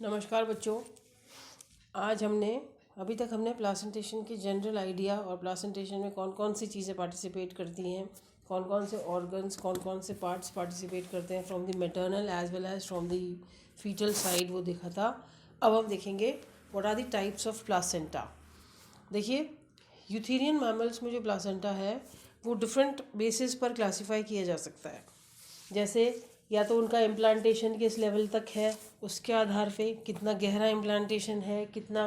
नमस्कार बच्चों। आज अभी तक हमने प्लासेंटेशन की जनरल आइडिया और प्लासेंटेशन में कौन कौन सी चीज़ें पार्टिसिपेट करती हैं, कौन कौन से ऑर्गन्स, कौन कौन से पार्ट्स पार्टिसिपेट करते हैं from the maternal as well as from the foetal side, वो देखा था। अब हम देखेंगे what are the types of placenta. देखिए, यूथेरियन मैमल्स में जो प्लासेंटा है वो डिफरेंट बेसिस पर क्लासीफाई किया जा सकता है। जैसे या तो उनका इम्प्लांटेशन किस लेवल तक है, उसके आधार पे कितना गहरा इम्प्लांटेशन है, कितना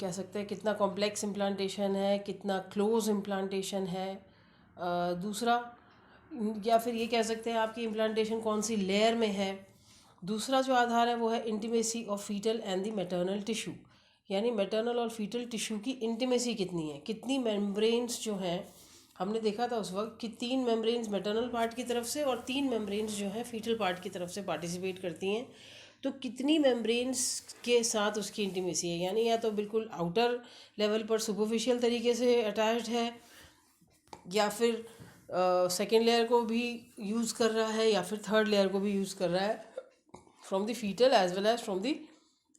कह सकते हैं कितना कॉम्प्लेक्स इम्प्लांटेशन है, कितना क्लोज इम्प्लांटेशन है। दूसरा, या फिर ये कह सकते हैं आपकी इम्प्लांटेशन कौन सी लेयर में है। दूसरा जो आधार है वो है intimacy of foetal and the maternal tissue, यानी मैटरनल और फीटल टिश्यू की इंटीमेसी कितनी है, कितनी मेम्ब्रेन्स जो हैं। हमने देखा था उस वक्त कि 3 मेम्ब्रेन्स मैटरनल पार्ट की तरफ से और 3 मेम्ब्रेन्स जो हैं फीटल पार्ट की तरफ से पार्टिसिपेट करती हैं। तो कितनी मेम्ब्रेन्स के साथ उसकी इंटीमेसी है, यानी या तो बिल्कुल आउटर लेवल पर सुपरफिशियल तरीके से अटैच्ड है, या फिर सेकेंड लेयर को भी यूज़ कर रहा है, या फिर थर्ड लेयर को भी यूज़ कर रहा है from the foetal as well as from the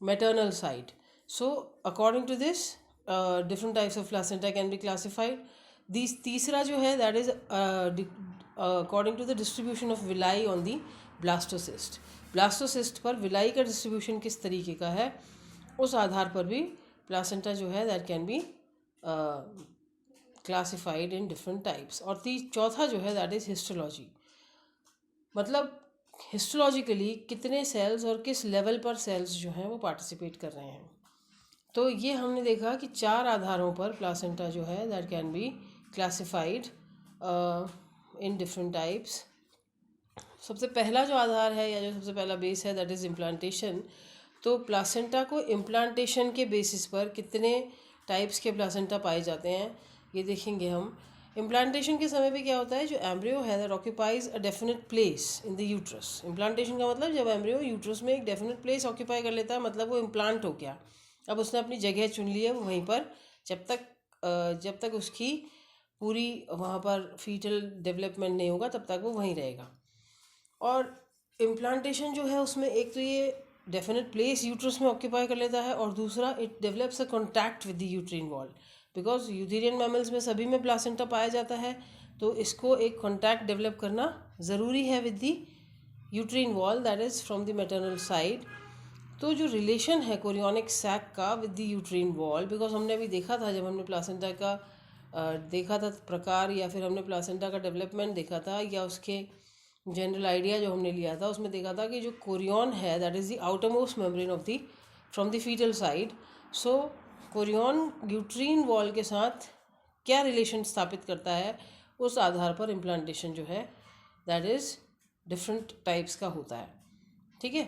maternal side. So according to this different types of placenta can be classified. तीसरा जो है that is according to the distribution of villi on the blastocyst. Blastocyst पर villi का distribution किस तरीके का है, उस आधार पर भी प्लासेंटा जो है that can be classified in different types. और चौथा जो है दैट इज हिस्टोलॉजी, मतलब हिस्टोलॉजिकली कितने सेल्स और किस लेवल पर सेल्स जो हैं वो पार्टिसिपेट कर रहे हैं। तो ये हमने देखा कि 4 आधारों पर प्लासेंटा जो है that can be classified in different types. सबसे पहला जो आधार है या जो सबसे पहला बेस है दैट इज़ इम्प्लांटेशन। तो प्लासेंटा को इम्प्लांटेशन के बेसिस पर कितने टाइप्स के प्लासेंटा पाए जाते हैं ये देखेंगे हम। इम्प्लांटेशन के समय पे क्या होता है, जो एम्ब्रियो है that occupies a definite place in the uterus. Implantation का मतलब जब एम्ब्रियो यूट्रस में एक डेफिनेट प्लेस ऑक्यूपाई कर लेता है, मतलब वो इम्प्लांट हो गया, अब उसने अपनी जगह चुन ली है, वो वहीं पर जब तक उसकी पूरी वहाँ पर फीटल डेवलपमेंट नहीं होगा तब तक वो वहीं रहेगा। और इम्प्लांटेशन जो है उसमें एक तो ये डेफिनेट प्लेस यूट्रस में ऑक्यूपाई कर लेता है, और दूसरा it develops a contact with the uterine wall, because eutherian mammals में सभी में प्लासेंटा पाया जाता है, तो इसको एक कॉन्टैक्ट डेवलप करना ज़रूरी है with the uterine wall that is from the maternal side. तो जो रिलेशन है कोरियोनिक सैक का with the uterine wall, because हमने अभी देखा था जब हमने प्लासेंटा का देखा था प्रकार, या फिर हमने प्लासेंटा का डेवलपमेंट देखा था, या उसके जनरल आइडिया जो हमने लिया था उसमें देखा था कि जो कोरियन है that is the outermost membrane of the from the foetal side. So chorion uterine wall के साथ क्या रिलेशन स्थापित करता है, उस आधार पर इम्प्लांटेशन जो है दैट इज़ डिफरेंट टाइप्स का होता है। ठीक है,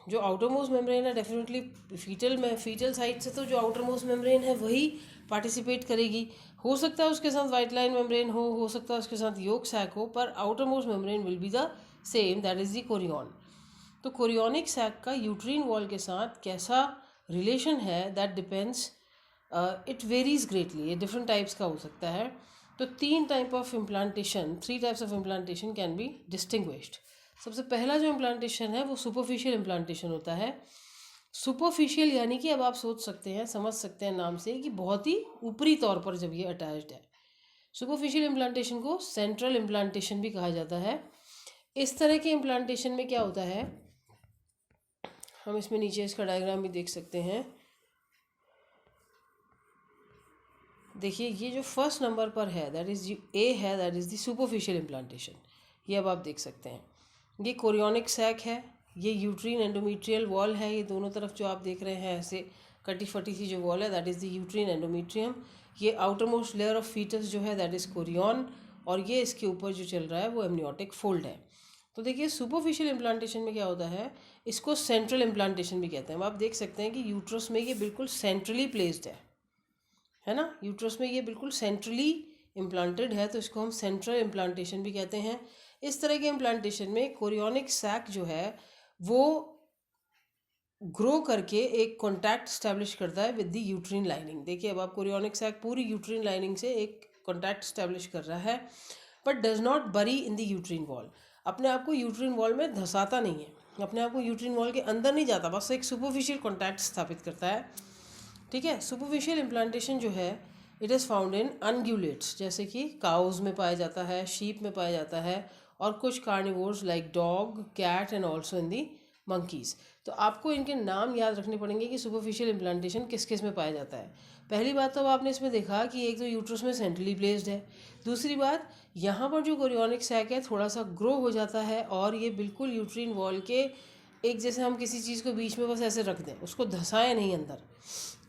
जो आउटर मोस्ट मेम्ब्रेन है डेफिनेटली फीटल साइड से, तो जो आउटर मोस्ट मेम्ब्रेन है वही पार्टिसिपेट करेगी। हो सकता है उसके साथ वाइट लाइन मेम्ब्रेन हो सकता है उसके साथ योक सैक हो, पर outer most membrane will be the same that is the Korean. तो कोरियोनिक सैक का यूट्रीन वॉल के साथ कैसा रिलेशन है that depends, it varies greatly, ये डिफरेंट टाइप्स का हो सकता है। तो 3 type of implantation, 3 types of implantation can be distinguished. सबसे पहला जो इम्प्लांटेशन है वो सुपरफिशियल इम्प्लांटेशन होता है। सुपरफिशियल यानी कि अब आप सोच सकते हैं, समझ सकते हैं नाम से कि बहुत ही ऊपरी तौर पर जब ये अटैच्ड है। सुपरफिशियल इम्प्लांटेशन को सेंट्रल इम्प्लांटेशन भी कहा जाता है। इस तरह के इम्प्लांटेशन में क्या होता है, हम इसमें नीचे इसका डायग्राम भी देख सकते हैं। देखिए, ये जो फर्स्ट नंबर पर है दैट इज़ ए है, that is the superficial implantation. ये अब आप देख सकते हैं, ये कोरियोनिक सैक है, ये यूट्रीन एंडोमेट्रियल वॉल है, ये दोनों तरफ जो आप देख रहे हैं ऐसे कटी फटी सी जो वॉल है that is the uterine endometrium. ये outer most layer of foetus जो है दैट इज़ कोरियन, और ये इसके ऊपर जो चल रहा है वो एमनियोटिक फोल्ड है। तो देखिए, सुपरफिशियल इम्प्लांटेशन में क्या होता है, इसको सेंट्रल इम्प्लांटेशन भी कहते हैं। अब आप देख सकते हैं कि यूट्रस में ये बिल्कुल सेंट्रली प्लेस्ड है ना, यूट्रस में ये बिल्कुल सेंट्रली इम्प्लांटेड है, तो इसको हम सेंट्रल इम्प्लांटेशन भी कहते हैं। इस तरह के इम्प्लांटेशन में कोरियोनिक सैक जो है वो ग्रो करके एक कॉन्टैक्ट स्टैब्लिश करता है विद द यूट्रीन लाइनिंग। देखिए, अब आप कोरियोनिक सैक पूरी यूट्रीन लाइनिंग से एक कॉन्टैक्ट स्टैब्लिश कर रहा है, but does not bury in the uterine wall. अपने आप को यूट्रिन वॉल में धंसाता नहीं है, अपने आप को यूट्रिन वॉल के अंदर नहीं जाता, बस एक सुपरफिशियल कॉन्टैक्ट स्थापित करता है। ठीक है। सुपरफिशियल इम्प्लांटेशन जो है इट इज़ फाउंड इन अनग्यूलेट्स, जैसे कि काउज में पाया जाता है, शीप में पाया जाता है, और कुछ carnivores like dog, cat and also in the monkeys. तो आपको इनके नाम याद रखने पड़ेंगे कि सुपरफिशियल इम्प्लांटेशन किस किस में पाया जाता है। पहली बात तो आपने इसमें देखा कि एक तो यूट्रस में सेंट्रली प्लेस्ड है। दूसरी बात, यहाँ पर जो कोरियोनिक सैक है थोड़ा सा ग्रो हो जाता है, और ये बिल्कुल यूट्रिन वॉल के एक जैसे हम किसी चीज़ को बीच में बस ऐसे रख दें, उसको धंसाए नहीं अंदर,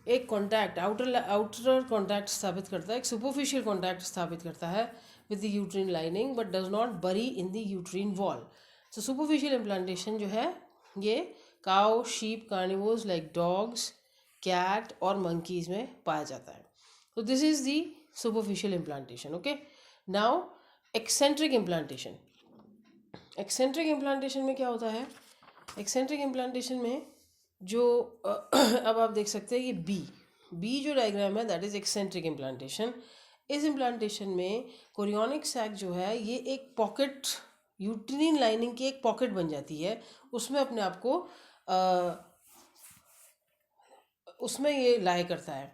एक कॉन्टैक्ट आउटर कॉन्टैक्ट स्थापित करता है, एक सुपरफिशियल कॉन्टैक्ट स्थापित करता है with the uterine lining, but does not bury in the uterine wall. So superficial implantation जो है ये cow, sheep, carnivores like dogs, cat और मंकीज में पाया जाता है। तो this is the superficial implantation. Okay, now eccentric implantation. Eccentric implantation में क्या होता है? एक्सेंट्रिक इम्प्लांटेशन में जो अब आप देख सकते हैं ये बी जो डायग्राम है दैट इज एक्सेंट्रिक इम्प्लांटेशन। इस इम्प्लांटेशन में कोरियोनिक सैक जो है ये एक पॉकेट, यूट्रिन लाइनिंग की एक पॉकेट बन जाती है, उसमें अपने आप को उसमें ये लाई करता है।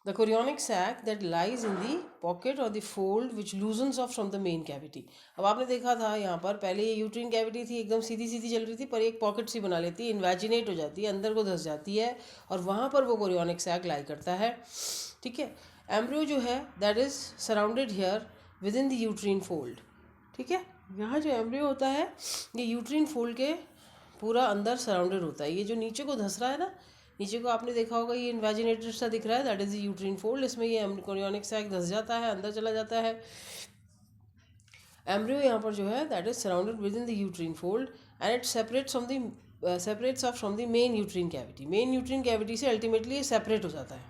The chorionic sac that lies in the pocket और the fold which loosens off from the main cavity. अब आपने देखा था यहाँ पर पहले ये यूट्रिन कैविटी थी, एकदम सीधी सीधी चल रही थी, पर एक पॉकेट सी बना लेती है, इन्वेजिनेट हो जाती है, अंदर को धंस जाती है, और वहाँ पर वो कोरियोनिक सैक लाई करता है। ठीक है। एम्ब्रियो जो है that is surrounded here with in the uterine fold. ठीक है, यहाँ जो एम्ब्रियो होता है ये यूट्रिन फोल्ड के पूरा अंदर सराउंडेड होता है। ये जो नीचे को धंस रहा है ना, नीचे को आपने देखा होगा ये इन्वेजिनेटेड सा दिख रहा है, that is the uterine fold. इसमें ये कोरियोनिक सैक धंस जाता है, अंदर चला जाता है। एम्ब्रियो यहाँ पर जो है that is surrounded with in the uterine fold and it separates of from the main uterine cavity. Main uterine cavity से अल्टीमेटली ये सेपरेट हो जाता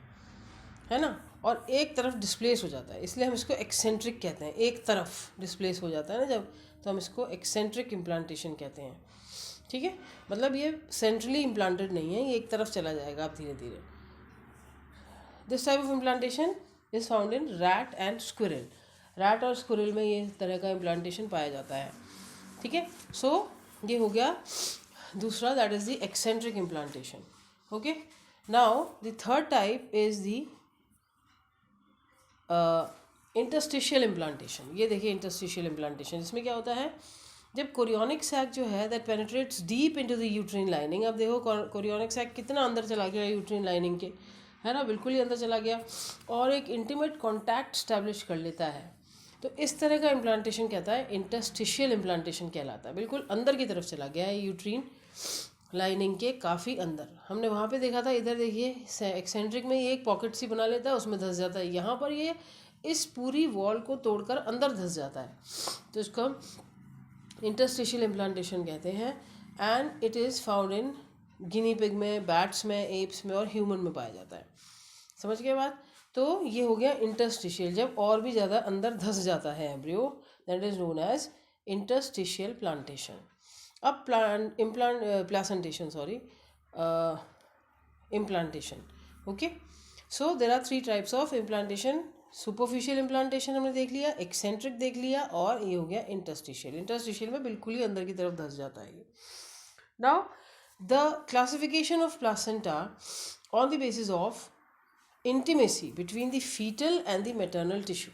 है ना, और एक तरफ डिस्प्लेस हो जाता है, इसलिए हम इसको एक्सेंट्रिक कहते हैं। एक तरफ डिस्प्लेस हो जाता है ना जब, तो हम इसको एक्सेंट्रिक इम्प्लांटेशन कहते हैं। ठीक है, मतलब ये सेंट्रली इम्प्लांटेड नहीं है, ये एक तरफ चला जाएगा अब धीरे धीरे। This type of implantation is found in rat and squirrel. Rat और स्क्विरल में ये तरह का इम्प्लांटेशन पाया जाता है। ठीक है, सो ये हो गया दूसरा, that is the eccentric implantation. Okay, now the third type is the interstitial implantation. ये देखिए इंटरस्टिशियल इम्प्लांटेशन, इसमें क्या होता है, जब कोरियोनिक सैक जो है that penetrates deep into the uterine lining. अब देखो कोरियोनिक सैक कितना अंदर चला गया यूट्रिन लाइनिंग के, है ना, बिल्कुल ही अंदर चला गया, और एक इंटीमेट कॉन्टैक्ट स्टैब्लिश कर लेता है। तो इस तरह का इम्प्लांटेशन कहता है इंटरस्टिशियल इम्प्लांटेशन कहलाता है। बिल्कुल अंदर की तरफ चला गया है यूट्रिन लाइनिंग के काफ़ी अंदर। हमने वहाँ पे देखा था, इधर देखिए एक्सेंट्रिक में ये एक पॉकेट सी बना लेता है, उसमें धंस जाता है। यहाँ पर ये इस पूरी वॉल को तोड़कर अंदर धंस जाता है, तो इसको हम इंटरस्टिशियल इम्प्लांटेशन कहते हैं। And it is found in guinea pig में, बैट्स में, एप्स में और ह्यूमन में पाया जाता है। समझ गए बात? तो ये हो गया इंटरस्टिशियल, जब और भी ज़्यादा अंदर धंस जाता है embryo, that is known as interstitial plantation. अब implantation. Okay, so there are 3 types of implantation. Superficial implantation हमने देख लिया, एक्सेंट्रिक देख लिया, और ये हो गया इंटरस्टिशियल। इंटरस्टिशियल में बिल्कुल ही अंदर की तरफ धंस जाता है ये। Now the classification of placenta on the basis of intimacy between the foetal and the maternal tissue.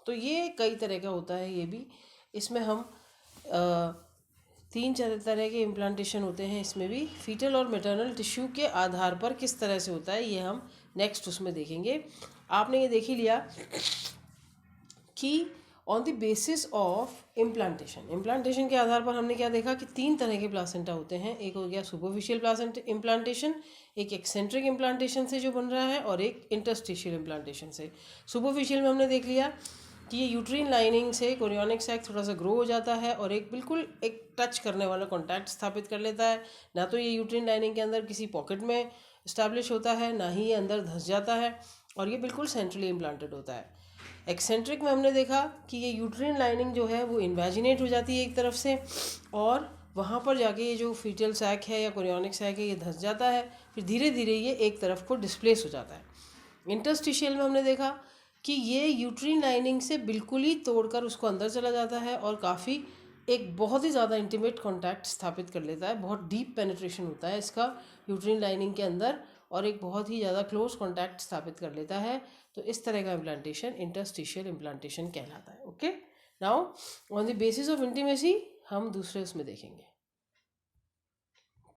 तो ये कई तरह का होता है, ये भी इसमें हम 3 तरह के इम्प्लांटेशन होते हैं। इसमें भी फीटल और मैटरनल टिश्यू के आधार पर किस तरह से होता है ये हम नेक्स्ट उसमें देखेंगे। आपने ये देख ही लिया कि on the basis of implantation के आधार पर हमने क्या देखा कि 3 तरह के प्लासेंटा होते हैं। एक हो गया सुपरफिशियल इम्प्लांटेशन, एक एक्सेंट्रिक इम्प्लांटेशन से जो बन रहा है, और एक इंटरस्टिशियल इम्प्लांटेशन से। सुपरफिशियल में हमने देख लिया कि ये यूट्रिन लाइनिंग से कोरियोनिक सैक थोड़ा सा ग्रो हो जाता है और एक बिल्कुल एक टच करने वाला कॉन्टैक्ट स्थापित कर लेता है। ना तो ये यूट्रिन लाइनिंग के अंदर किसी पॉकेट में इस्टेब्लिश होता है, ना ही ये अंदर धंस जाता है, और ये बिल्कुल सेंट्रली इम्प्लांटेड होता है। एक्सेंट्रिक में हमने देखा कि ये यूट्रिन लाइनिंग जो है वो इन्वेजिनेट हो जाती है एक तरफ से, और वहाँ पर जाके ये जो फीटल सैक है या कोरियोनिक सैक है ये धंस जाता है, फिर धीरे धीरे ये एक तरफ को डिस्प्लेस हो जाता है। इंटरस्टिशियल में हमने देखा कि ये यूट्रिन लाइनिंग से बिल्कुल ही तोड़कर उसको अंदर चला जाता है और काफ़ी एक बहुत ही ज़्यादा इंटीमेट कॉन्टैक्ट स्थापित कर लेता है, बहुत डीप पेनिट्रेशन होता है इसका यूट्रीन लाइनिंग के अंदर, और एक बहुत ही ज़्यादा क्लोज कॉन्टैक्ट स्थापित कर लेता है। तो इस तरह का इम्प्लांटेशन इंटरस्टिशियल इम्प्लांटेशन कहलाता है। Okay, now on the basis of intimacy हम दूसरे उसमें देखेंगे।